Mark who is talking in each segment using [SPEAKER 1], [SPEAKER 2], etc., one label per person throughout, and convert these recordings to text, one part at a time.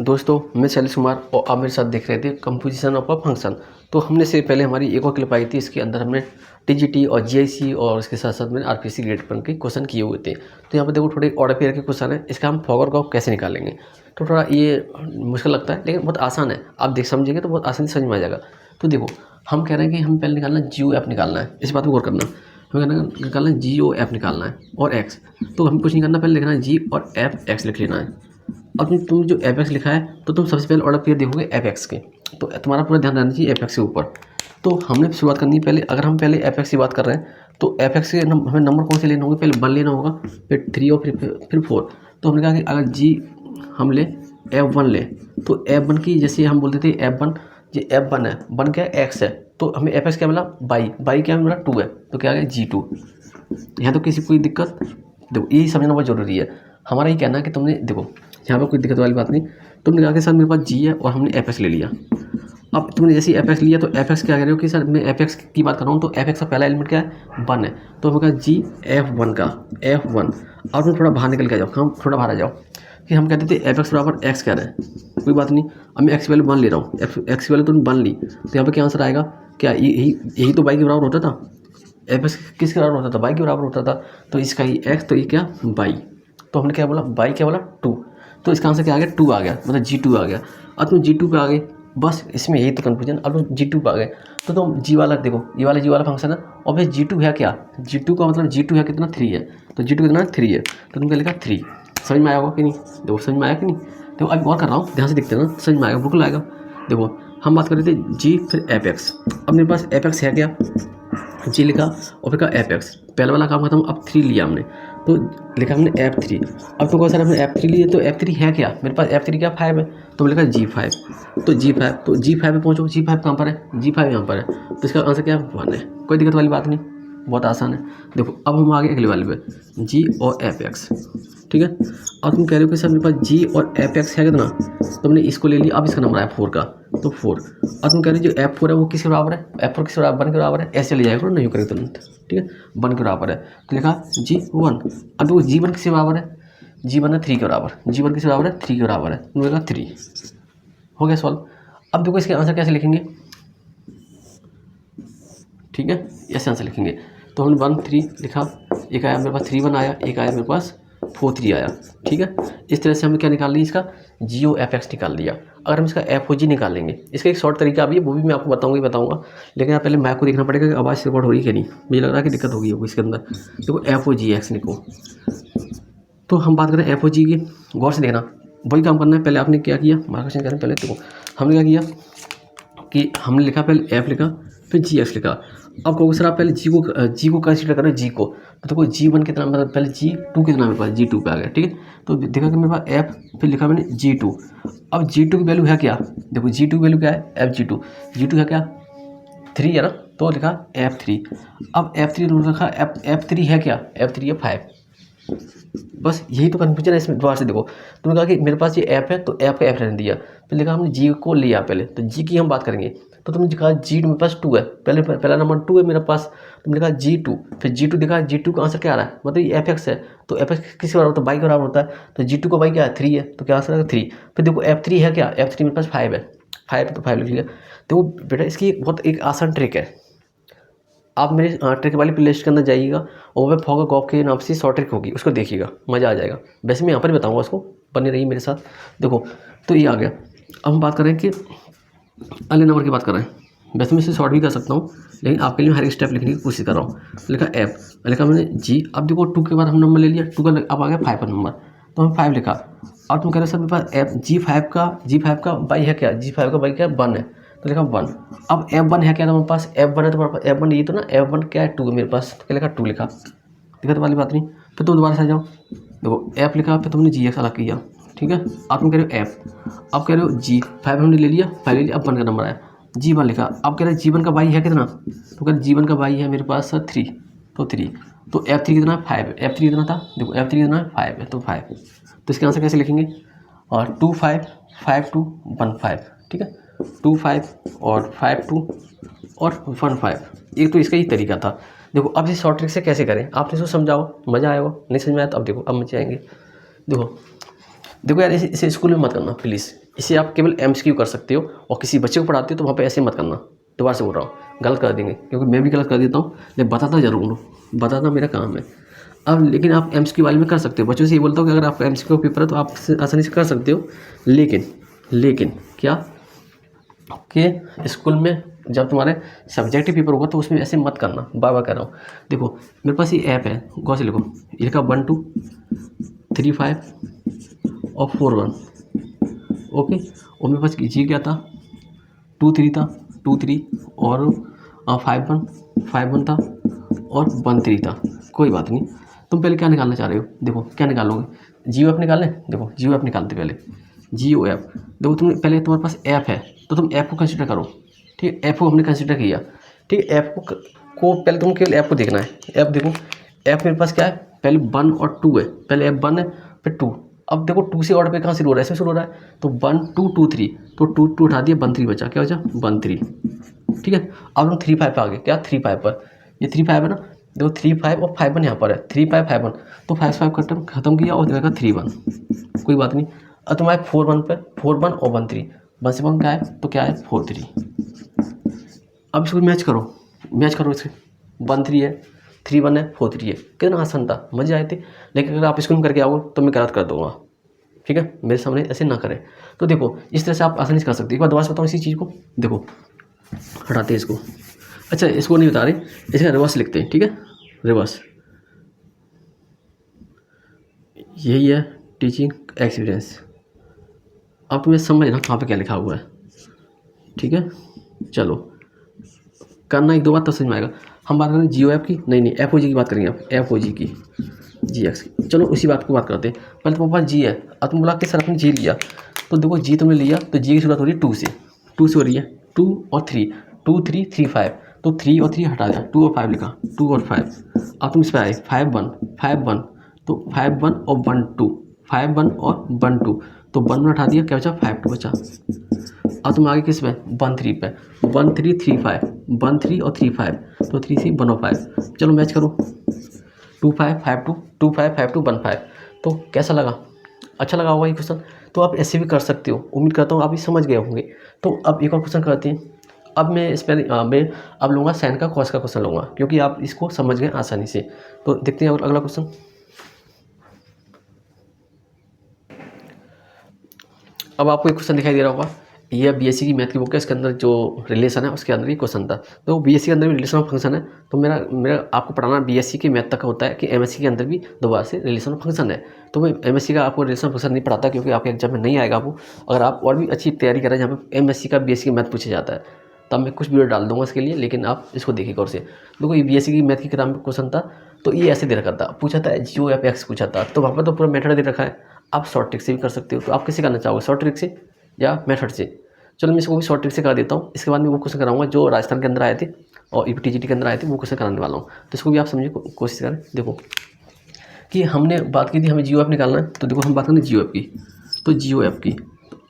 [SPEAKER 1] दोस्तों मैं शैलेश कुमार और आप मेरे साथ देख रहे थे कंपोजिशन ऑफ अ फंक्शन। तो हमने से पहले हमारी एक और क्लिप आई थी, इसके अंदर हमने टीजीटी और जीआईसी और इसके साथ साथ मैंने आरपीसी ग्रेड वन के क्वेश्चन किए हुए थे। तो यहाँ पर देखो थोड़े ऑर्डर पेयर के क्वेश्चन है, इसका हम फॉगर का कैसे निकालेंगे। तो थोड़ा ये मुश्किल लगता है लेकिन बहुत आसान है, आप देख समझेंगे तो बहुत आसानी से समझ में आ जाएगा। तो देखो हम कह रहे हैं कि हम पहले निकालना जीओ एफ निकालना है, इस बात को गौर करना। हमें निकालना है जीओ एफ निकालना है और एक्स। तो हमें कुछ नहीं करना, पहले लिखना है जी और एफ एक्स लिख लेना है। अब तुम जो एफ एक्स लिखा है तो तुम सबसे पहले ऑर्डर पेयर देखोगे एफ एक्स के, तो तुम्हारा पूरा ध्यान रहना चाहिए एफ एक्स के ऊपर। तो हमने शुरुआत करनी है पहले, अगर हम पहले एफ एक्स की बात कर रहे हैं तो एफ एक्स के हमें नंबर कौन से लेना होगा, पहले 1 लेना होगा, फिर 3 और फिर 4। तो हमने कहा कि अगर जी हम ले F1 ले तो F1 की जैसे हम बोलते थे F1, ये F1 है, 1 क्या है एक्स है, तो हमें एफ एक्स क्या मिला बाई क्या मिला 2 है, तो क्या आ गया G2। यहाँ तो किसी कोई दिक्कत, देखो यही समझना बहुत जरूरी है। हमारा ये कहना है कि तुमने देखो यहाँ पर कोई दिक्कत वाली बात नहीं, तुमने कहा कि सर मेरे पास जी है और हमने एफ एक्स ले लिया। अब तुमने जैसे एफ एक्स लिया तो एफ एक्स क्या कह रहे हो कि सर मैं एफ एक्स की बात कर रहा हूँ, तो एफ एक्स का पहला एलिमेंट क्या है 1 है, तो हमें कहा जी F1 का F1। और तुम थोड़ा बाहर निकल के आ जाओ, हम थोड़ा बाहर आ जाओ कि हम कहते थे एफ एक्स बराबर एक्स कह रहे हैं, कोई बात नहीं, अब मैं एक्स वैल्यू 1 ले रहा हूँ, एक्स वैल्यू तुमने 1 ली, तो यहाँ पर क्या आंसर आएगा, क्या यही तो बाई के बराबर होता था। एफ एक्स किसके बराबर होता था, बाई के बराबर होता था, तो इसका ही एक्स, तो ये क्या बाई, तो हमने क्या बोला बाई क्या बोला 2, तो इसका आंसर क्या आ गया 2 आ गया, मतलब G2 आ गया। अब तुम G2 पे आ गए, बस इसमें यही तो कंफ्यूजन। अब तुम G2 पे आ गए तो तुम जी वाला देखो, ये वाला जी वाला फंक्शन है और फिर G2 है क्या, G2 का मतलब G2 है कितना 3 है, तो G2 कितना 3 है, तो तुम क्या लिखा 3। समझ में आया होगा कि नहीं, देखो समझ में आया कि नहीं, देखो अभी और कर रहा हूँ ध्यान से देखते ना, समझ में आएगा बिल्कुल आएगा। देखो हम बात कर रहे थे जी फिर एफ एक्स, अब मेरे पास एफ एक्स है क्या, जी लिखा और फिर कहा एफ एक्स, पहला वाला काम खत्म, अब 3 लिया हमने तो लिखा हमने F3। अब तो कौन सर हमने F3 लिए, तो F3 है क्या मेरे पास, F3 क्या 5 है, तो हमने लिखा G5, तो G5 पे पहुँचो, G5 कहाँ पर है, G5 यहाँ पर है, तो इसका आंसर क्या है 1 है, कोई दिक्कत वाली बात नहीं, बहुत आसान है। देखो अब हम आगे अगले वाले पे जी और एफ एक्स, ठीक है। अब तुम कह रहे हो कि सर मेरे पास जी और एफ एक्स है कितना, तो हमने इसको ले लिया, अब इसका नंबर आया 4 का, तो 4। अब तुम कह रहे हो जो F4 है वो किसके बराबर है, F4 किसके बराबर 1 के बराबर है, ऐसे ले जाएगा नहीं करेगा तुरंत, ठीक है 1 के बराबर है, तो लिखा G1। अब देखो G1 किसके बराबर है, G1 है 3 के बराबर, G1 किसके बराबर है 3 के बराबर है, तो लिखा 3, हो गया सॉल्व। अब देखो इसके आंसर कैसे लिखेंगे, ठीक है ऐसे आंसर लिखेंगे, तो हमने 1 3 लिखा, एक आया मेरे पास 3 1 आया, एक आया मेरे पास 4 3 आया, ठीक है। इस तरह से हमने क्या निकाल लिया, इसका जीओ एफ एक्स निकाल लिया। अगर हम इसका एफ ओ जी निकालेंगे, इसका एक शॉर्ट तरीका भी है, वो भी मैं आपको बताऊंगा, लेकिन आप पहले मैप को देखना पड़ेगा कि आवाज़ रिकॉर्ड हो रही है कि नहीं, मुझे लग रहा है कि दिक्कत होगी इसके अंदर। देखो एफ ओ जी एक्स लिखो, तो हम बात करें एफ ओ जी की, गौर से देखना, वही काम करना है। पहले आपने क्या किया, मार्केशन करें पहले, देखो हमने क्या किया कि हमने लिखा पहले एफ लिखा फिर जी एक्स लिखा। अब कहोगे सर आप पहले जी को कंसीडर करें, जी को, तो देखो G1 कितना, मतलब पहले G2 कितना मेरे पास G2 पे आ गया, ठीक है। तो देखा कि मेरे पास F फिर लिखा मैंने G2। अब G2 की वैल्यू है क्या, देखो G2 की वैल्यू क्या है G2 है क्या 3 है ना, तो लिखा F3। अब F3 रखा, F3 है क्या, F3 है 5। बस यही तो कन्फ्यूजन है इसमें। दोबारा से देखो, तुमने कहा कि मेरे पास ये ऐप है तो ऐप का ऐप रहने दिया, फिर लिखा हमने जी को लिया पहले, तो जी की हम बात करेंगे, तो तुमने कहा जी मेरे पास 2 है, पहला नंबर 2 है मेरे पास, तुमने कहा G2, फिर G2 दिखा, G2 का आंसर क्या आ रहा है, मतलब ये एफ एक्स है, तो एफ एक्स किसके बराबर होता है, बाई के बराबर होता है, तो G2 का बाई क्या है 3 है, तो क्या आंसर है 3। फिर देखो F3 है क्या, F3 मेरे पास 5 है, 5 तो 5 लिख लिया। तो बेटा इसकी बहुत एक आसान ट्रिक है, आप मेरी ट्रिक वाली प्लेलिस्ट के अंदर जाइएगा और वह फॉगर गॉफ के नाम से शॉर्ट ट्रिक होगी, उसको देखिएगा मज़ा आ जाएगा। वैसे मैं यहाँ पर बताऊँगा उसको, बने रही मेरे साथ। देखो तो ये आ गया। अब हम बात करें कि अगले नंबर की बात कर रहे हैं, वैसे मैं इसे शॉर्ट भी कर सकता हूँ, लेकिन आपके लिए हर एक स्टेप लिखने की कोशिश कर रहा हूँ। लिखा एफ, लिखा मैंने जी, अब देखो 2 के बाद हम नंबर ले लिया, 2 का अब आ गया 5 का नंबर, तो हम 5 लिखा। और तुम कह रहे हो सर मेरे पास एफ G5 का बाई है क्या, G5 का बाई क्या 1 है, तो लिखा 1। अब F1 है क्या, तो मेरे पास F1 है, तो मेरे पास F1 ये तो ना F1 क्या है 2 है मेरे पास, तो क्या लिखा 2 लिखा, दिक्कत वाली बात नहीं। फिर तुम दोबारा से आ जाओ, देखो F लिखा, फिर तुमने G अलग किया, ठीक है। आप तुम कह रहे हो F, अब कह रहे हो G5 हमने ले लिया, 5 ले लिया, अब 1 का नंबर आया, G1 लिखा। अब कह रहे हैं G1 का बाई है कितना, तो कह रहे G1 का बाई है मेरे पास 3, तो 3, तो F3 कितना है 5, F3 कितना था, देखो F3 कितना है 5 है, तो 5, तो इसके आंसर कैसे लिखेंगे, और 2 5 5 2 1 5, ठीक है, 2 5 और 5 2 और 1 5, एक तो इसका ही तरीका था। देखो अब इस शॉर्ट ट्रिक से कैसे करें, आपने इसको समझाओ, मज़ा आएगा, नहीं समझ में आया तो अब देखो अब मज़े आएंगे। देखो यार इसे स्कूल में मत करना प्लीज़, इसे आप केवल MCQ कर सकते हो, और किसी बच्चे को पढ़ाते हो तो वहाँ पे ऐसे मत करना। दोबारा से बोल रहा हूँ, गलत कर देंगे, क्योंकि मैं भी गलत कर देता हूँ, लेकिन बताता ज़रूर हूँ, बताना मेरा काम है। अब लेकिन आप MCQ वाले में कर सकते हो। बच्चों से ये बोलता हूँ कि अगर आपका MCQ पेपर है तो आप आसानी से कर सकते हो, लेकिन क्या कि स्कूल में जब तुम्हारे सब्जेक्टिव पेपर होगा तो उसमें ऐसे मत करना, बार बार कह रहा हूँ। देखो मेरे पास ये ऐप है, गौर से लिखो, ये लिखा 1 2 3 5 और 4 1, ओके। और मेरे पास जी क्या था, 2 3 था, 2 3 और 5 1 था और 1 3 था। कोई बात नहीं, तुम पहले क्या निकालना चाह रहे हो, देखो क्या निकालोगे, जियो ऐप निकालें। देखो जियो ऐप निकालते पहले, जियो ऐप। देखो तुम पहले, तुम्हारे पास ऐप है तो तुम ऐप को कंसिडर करो, ठीक है। ऐप को हमने कंसिडर किया, ठीक है। ऐप को पहले तुम केवल ऐप को देखना है। ऐप देखो, ऐप मेरे पास क्या है, पहले 1 और 2 है, पहले ऐप 1 है फिर 2। अब देखो 2 से ऑर्डर पे कहाँ शुरू हो रहा है, इसमें शुरू हो रहा है, तो 1 2 2 3, तो 2 2 उठा दिया, 1 3 बचा, क्या बचा 1 3, ठीक है। अब हम 3 5 पे आ गए, क्या 3 5 पर, ये 3 5 है ना, देखो 3 5 और 5 1 यहाँ पर है, 3 5 5 1, तो 5 5 खत्म किया और देखा 3 1, कोई बात नहीं। अब तुम्हारे 4 1 पे 4 1 और 1 3, 1 से 1 क्या है, तो क्या है 4 3। अब इसको मैच करो इससे, 1 3 है, 3 1 है, 4 3 है, कितना आसान था, मजे आए थे। लेकिन अगर आप इसको करके आओगे तो मैं गलत कर दूंगा, ठीक है, मेरे सामने ऐसे ना करें। तो देखो इस तरह से आप आसानी से कर सकते हो। एक बार दोबारा से बताऊँ इसी चीज़ को, देखो हटाते हैं इसको, अच्छा इसको नहीं बता रहे, इसका रिवर्स लिखते हैं, ठीक है, रिवर्स। यही है टीचिंग एक्सपीरियंस। अब तुम्हें समझना कहाँ पे क्या लिखा हुआ है, ठीक है। चलो करना एक दो बार तो समझ में आएगा। हम बात करें जियो ऐप की, नहीं FOG की बात करेंगे, आप FOG की, GX की। चलो उसी बात को बात करते हैं। पहले तुम्हारे पास जी है, अब तुम बोला कि सर आपने जी लिया, तो देखो जी तुमने लिया तो जी की शुरुआत हो रही है 2 से, 2 से हो रही है, 2 और 3, 2 3 3 5, तो 3 और 3 हटा दिया, 2 और 5 लिखा, 2 और 5। अब तुम इस पर आए 5 1, तो 5 1 और 1 2, 5 1 और 1 2, तो 1 1 हटा दिया, क्या बचा 5 2 बचा। अब तुम आगे किस पे, 1 3 पे, 1 3 3 5, 1 3 और 3 5, तो 3 से 1 और 5। चलो मैच करो, 2 5 5 2, 2 5 5 2 1 5। तो कैसा लगा, अच्छा लगा होगा ये क्वेश्चन। तो आप ऐसे भी कर सकते हो, उम्मीद करता हूँ आप ये समझ गए होंगे। तो अब एक और क्वेश्चन करते हैं। अब मैं मैं अब लूँगा साइन का कॉस का क्वेश्चन लूँगा, क्योंकि आप इसको समझ गए आसानी से। तो देखते हैं अगला क्वेश्चन। अब आपको एक क्वेश्चन दिखाई दे रहा होगा, ये BSc की मैथ की बुक है, इसके अंदर जो रिलेशन है उसके अंदर ही क्वेश्चन था। तो BSc के अंदर भी रिलेशन ऑफ फंक्शन है, तो मेरा आपको पढ़ाना BSc के मैथ तक होता है कि MSc के अंदर भी दोबारा से रिलेशन ऑफ फंक्शन है। तो मैं MSc का आपको रिलेशन ऑफ फंक्शन नहीं पढ़ाता, क्योंकि आपके एग्जाम में नहीं आएगा वो। अगर आप और भी अच्छी तैयारी करें जहाँ पे MSc का BSc मैथ पूछा जाता है, तब मैं कुछ वीडियो डाल दूंगा इसके लिए, लेकिन आप इसको देखिए गौर से। देखो ये BSc की मैथ की किताब में क्वेश्चन था, तो ये ऐसे दे रखा था, पूछा था जियो ऐप एक्स पूछा था, तो वहाँ पर तो पूरा मेथड दे रखा है। आप शॉर्ट ट्रिक से भी कर सकते हो, तो आप कैसे करना चाहोगे, शॉर्ट ट्रिक से या मेथड से। चलो मैं इसको भी शॉर्ट ट्रिक से करा देता हूँ, इसके बाद मैं वो क्वेश्चन कराऊंगा जो राजस्थान के अंदर आए थे और TGT के अंदर आए थे, वो क्वेश्चन कराने वाला हूँ। तो इसको भी आप समझिए, कोशिश करें। देखो कि हमने बात की थी हमें जियो ऐप निकालना है, तो देखो हम बात करें जियो ऐप की। तो जियो ऐप की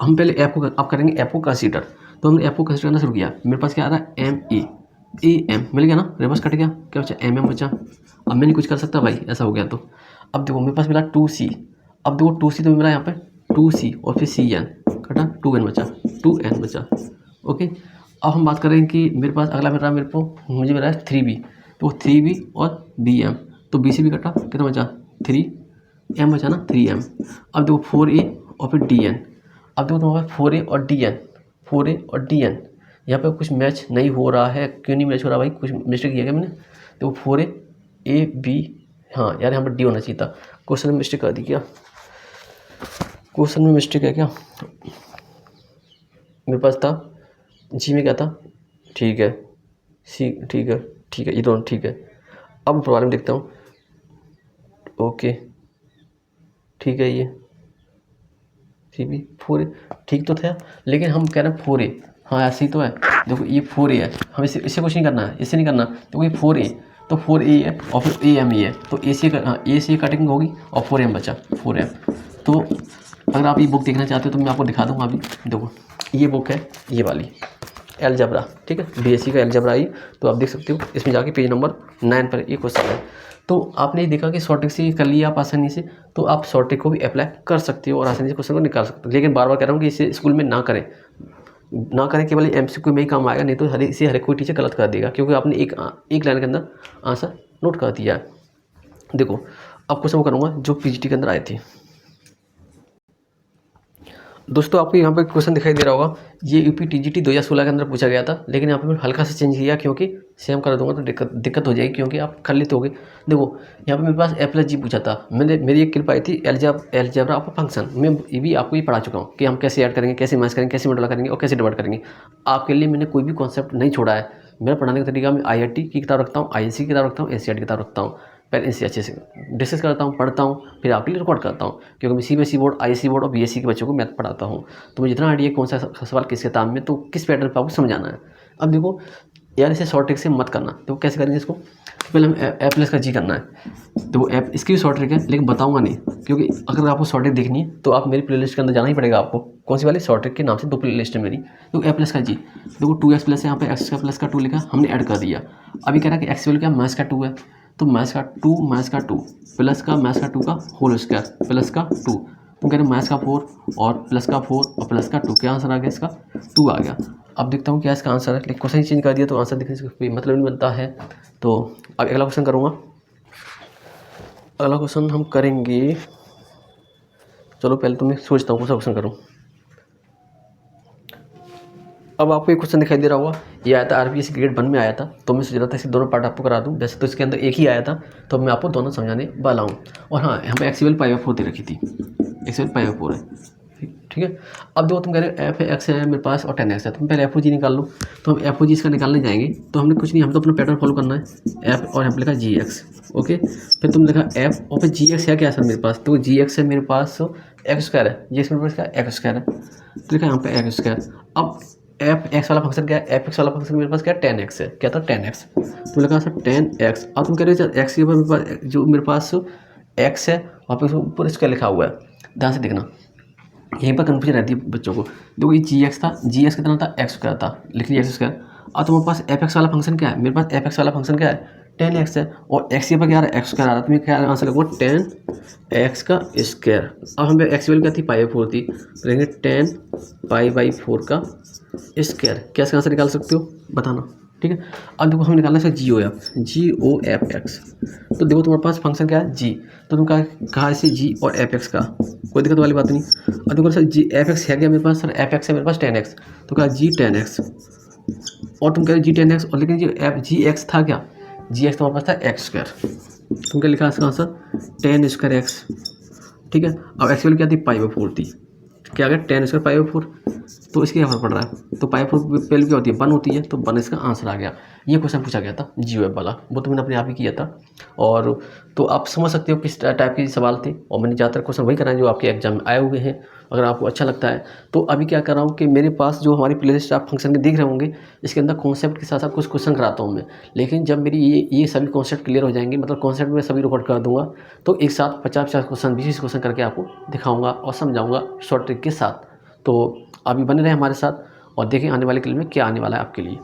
[SPEAKER 1] हम पहले ऐप को आप करेंगे ऐप को कंसीडर। तो हमने ऐप को कंसीडर करना शुरू किया, मेरे पास क्या आ रहा है MEM मिल गया ना, रिवर्स कट गया, क्या बचा MM बचा। अब मैं नहीं कुछ कर सकता भाई, ऐसा हो गया। तो अब देखो मेरे पास मिला 2C, अब देखो 2C तो मिला यहाँ पे 2C और फिर CN कटा, 2N बचा, 2N बचा, ओके। अब हम बात करें कि मेरे पास अगला मिल रहा है, मुझे मिला है 3B, तो 3B और BM, तो B से भी कटा, कितना बचा 3M बचा ना, 3M। अब देखो 4A और फिर DN, अब देखो तुम्हारे पास 4A और DN, 4A और DN, यहाँ पे कुछ मैच नहीं हो रहा है, क्यों नहीं मैच हो रहा भाई, कुछ मिस्टेक किया क्या मैंने। देखो 4A B, हाँ यार यहाँ पर D होना चाहिए था, क्वेश्चन में मिस्टेक कर दी क्या, क्वेश्चन में मिस्टेक है क्या, मेरे पास था जी में क्या था, ठीक है सी, ठीक है ये दोनों ठीक है। अब प्रॉब्लम देखता हूँ, ओके ठीक है, ये 3B 4A ठीक तो था, लेकिन हम कह रहे हैं 4A, हाँ ऐसे ही तो है। देखो ये 4A है, हम इससे कुछ नहीं करना है, इससे नहीं करना। देखो ये 4A, तो 4A है और फिर AM है, तो A से कटिंग होगी और 4M बचा, 4M। तो अगर आप ये बुक देखना चाहते हो तो मैं आपको दिखा दूँगा अभी। देखो ये बुक है, ये वाली अलजेब्रा, ठीक है, BSc का अलजेब्रा। ये तो आप देख सकते हो, इसमें जाके पेज नंबर 9 पर ये क्वेश्चन है। तो आपने ये देखा कि शॉर्ट ट्रिक से कर लिया आप आसानी से, तो आप शॉर्ट ट्रिक को भी अप्लाई कर सकते हो और आसानी से क्वेश्चन को निकाल सकते हो। लेकिन बार बार कह रहा हूँ कि इसे स्कूल में ना करें, केवल MCQ में ही काम आएगा, नहीं तो हर एक कोई टीचर गलत कर देगा, क्योंकि आपने एक लाइन के अंदर आंसर नोट कर दिया है। देखो अब क्वेश्चन वो करूँगा जो PGT के अंदर आए थे। दोस्तों आपको यहाँ पर क्वेश्चन दिखाई दे रहा होगा, ये UP TGT 2016 के अंदर पूछा गया था, लेकिन यहाँ पे मैं हल्का सा चेंज किया, क्योंकि सेम कर दूंगा तो दिक्कत हो जाएगी, क्योंकि आप कर लेते होगे। देखो यहाँ पे मेरे पास A+G पूछा था, मेरी एक क्लिप आई थी अलजेब्रा ऑफ फंक्शन। मैं ये भी आपको ये पढ़ा चुका हूँ कि हम कैसे ऐड करेंगे, कैसे मैच करेंगे, कैसे मल्टीप्लाई करेंगे और कैसे डिवाइड करेंगे। आपके लिए मैंने कोई भी कॉन्सेप्ट नहीं छोड़ा है। मेरा पढ़ाने का तरीका, मैं IIT की किताब रखता हूँ, IIC की किताब रखता हूँ, NCERT की किताब रखता हूँ। पहले इनसे अच्छे से डिस्कस करता हूँ, पढ़ता हूँ, फिर आपके लिए रिकॉर्ड करता हूँ, क्योंकि मैं CBSE बोर्ड, IC बोर्ड और BSc के बच्चों को मैथ पढ़ाता हूँ। तो मुझे जितना आइडिया कौन सा सवाल किस किताब में, तो किस पैटर्न पर आपको समझाना है। अब देखो यार, इसे शॉर्ट ट्रिक से मत करना। तो कैसे करेंगे इसको, पहले हम A+G करना है। तो वो इसकी भी शॉर्ट ट्रिक है, लेकिन बताऊंगा नहीं, क्योंकि अगर आपको शॉर्ट ट्रिक देखनी है तो आप मेरी प्लेलिस्ट के अंदर जाना ही पड़ेगा आपको। कौन सी वाली, शॉर्ट ट्रिक के नाम से 2 प्लेलिस्ट है मेरी। तो A+G, देखो 2x प्लस है, यहाँ पे x का प्लस का 2 लिखा, हमने ऐड कर दिया। अभी कह रहा है कि x वैल्यू क्या, मैथ्स का 2 है, तो मैथ्स का 2 प्लस का मैथ्स का 2 का होल स्क्वायर प्लस का 2, तुम कह रहे मैथ्स का 4 और प्लस का 4 और प्लस का 2, क्या आंसर आ गया इसका, 2 आ गया। अब देखता हूँ क्या इसका आंसर है, लेकिन क्वेश्चन ही चेंज कर दिया तो आंसर देखने से कोई मतलब नहीं बनता है। तो अब अगला क्वेश्चन करूँगा। अगला क्वेश्चन हम करेंगे, चलो पहले तो मैं सोचता हूँ कौन सा क्वेश्चन करूँ। अब आपको एक क्वेश्चन दिखाई दे रहा होगा, ये आया था RPSC ग्रेड 1 में आया था, तो मैं सोच रहा था इसके दोनों पार्ट आपको करा दूं। वैसे तो इसके अंदर एक ही आया था, तो मैं आपको दोनों समझाने वाला हूँ। और हाँ, यहाँ पे एक्स वैल्यू π/4 दे रखी थी, एक्स वैल्यू π/4 है, ठीक है। अब देखो तुम कह रहे हो f(x) है मेरे पास और 10x है, तुम पहले FOG निकाल लो। तो हम FOG इसका निकालने जाएंगे, तो हमने कुछ नहीं, हम तो अपना पैटर्न फॉलो करना है, f और यहाँ पे लिखा gx, ओके। फिर तुम लिखा f और फिर gx है क्या सर मेरे पास, तो gx है मेरे पास x² है, gx मेरे पास क्या x² है, तो लिखा यहाँ पे x²। अब f(x) वाला फंक्शन क्या है, f(x) वाला फंक्शन मेरे पास क्या है, 10x है, क्या था 10x, तो लिखा सर 10x। अब तुम कह रहे हो x के ऊपर मेरे पास जो मेरे पास x है, वहाँ पे ऊपर इसका लिखा हुआ है, ध्यान से देखना, यहीं पर कन्फ्यूजन रहती है बच्चों को। देखो ये gx था, gx कितना था, x² था, लिख लिया x²। अब तुम्हारे पास f(x) वाला फंक्शन क्या है, मेरे पास f(x) वाला फंक्शन क्या है, 10x है, और x के ऊपर क्या आ रहा है, x² आ रहा है, तो क्या आंसर लगेगा 10x²। अब हमें x वैल्यू क्या थी, π/4 थी, तो लेंगे 10π/4 का स्क्वायर। क्या इसका आंसर निकाल सकते हो, बताना, ठीक है। अब देखो हम निकालना है GOF(x), तो देखो तुम्हारे पास फंक्शन क्या है, g, तो तुम कहा इसे g और f(x) का, कोई दिक्कत वाली बात नहीं। अब देखो सर f(x) है क्या मेरे पास, सर f(x) है मेरे पास 10x, तो कहा g 10x, और तुम कह रहे g 10x, और लेकिन gx था क्या, gx तुम्हारे पास था x², तुम क्या लिखा इसका आंसर 10²x, ठीक है। अब x वैल्यू क्या थी, π/4 थी, क्या आ गया 10² π/4, तो इसके क्या फर्क पड़ रहा है, तो π/4 वैल्यू क्या होती है, 1 होती है, तो 1 इसका आंसर आ गया। ये क्वेश्चन पूछा गया था GOF वाला, वो तो मैंने अपने आप ही किया था। और तो आप समझ सकते हो किस टाइप के सवाल थे, और मैंने ज़्यादातर क्वेश्चन वही कराए जो आपके एग्जाम में आए हुए हैं। अगर आपको अच्छा लगता है तो अभी क्या कर रहा हूँ कि मेरे पास जो हमारी प्लेलिस्ट आप फंक्शन में देख रहे होंगे, इसके अंदर कॉन्सेप्ट के साथ साथ कुछ क्वेश्चन कराता हूँ मैं। लेकिन जब मेरी ये सभी कॉन्सेप्ट क्लियर हो जाएंगे, मतलब कॉन्सेप्ट में सभी रिकॉर्ड कर दूंगा, तो एक साथ 50-50 क्वेश्चन 20 क्वेश्चन करके आपको दिखाऊंगा और समझाऊंगा शॉर्ट ट्रिक के साथ। तो अभी बने रहे हमारे साथ और देखें आने वाले क्लिप में क्या आने वाला है आपके लिए।